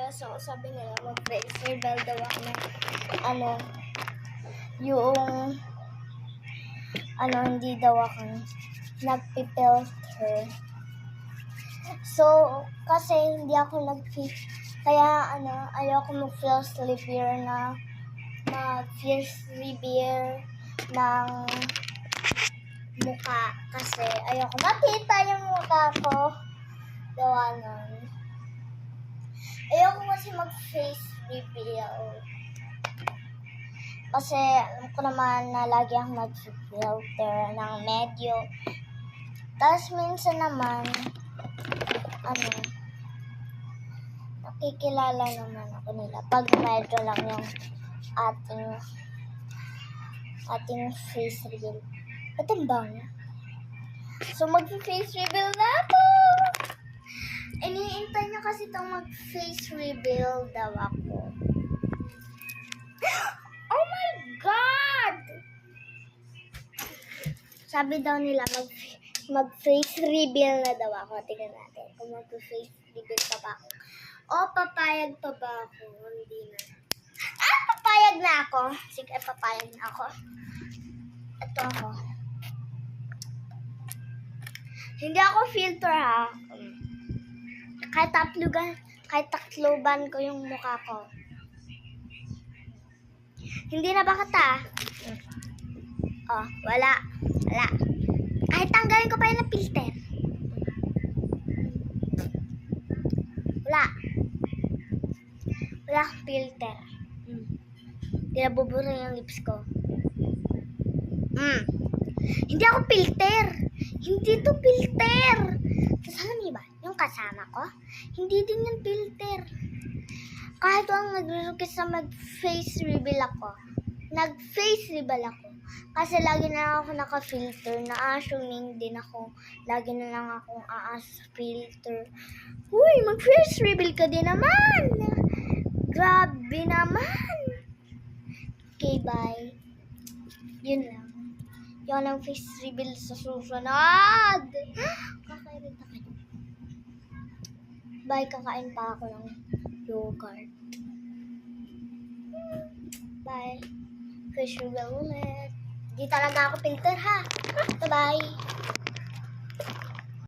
So, sabi nila, mag-face reveal daw ako na, yung, hindi daw ako nagpipilter. So, kasi hindi ako kaya, ayoko mag-face reveal mag-face reveal ng mukha. Kasi, ayoko makita yung mukha ko. Gawa nun. Ayoko kasi mag-face reveal. Kasi alam ko naman na lagi akong mag-filter ng medyo. Tapos minsan naman, nakikilala naman ako nila. Pag medyo lang yung ating face reveal. Patambang. So mag-face reveal na ako! Iniintay niya kasi itong mag-face reveal daw ako. Oh my God! Sabi daw nila mag-face reveal na daw ako. Tingnan natin kung mag-face reveal pa ba ako. O papayag pa ba ako? Hindi na. Papayag na ako. Sige, papayag na ako. Ito ako. Hindi ako filter ha. Kahit takluban ko yung mukha ko. Hindi na ba kata? Wala. Kahit tanggalin ko pa yun ng filter. Wala akong filter. Hindi na bubura yung lips ko. Hindi ako filter. Hindi to filter. Tapos alam niyo ba, yung kasama ko, hindi din yung filter. Kahit ang nag-request na mag-face reveal ako, kasi lagi na lang ako naka-filter, na-assuming din ako, lagi na lang akong filter. Uy, mag-face reveal ka din naman! Grabe naman! Okay, bye. Yun lang. Yung lang face reveal sa susunod. Kakairita kayo. Bye, kakain pa ako ng yogurt. Bye. Face reveal ulit. Di talaga ako filter ha. Bye-bye.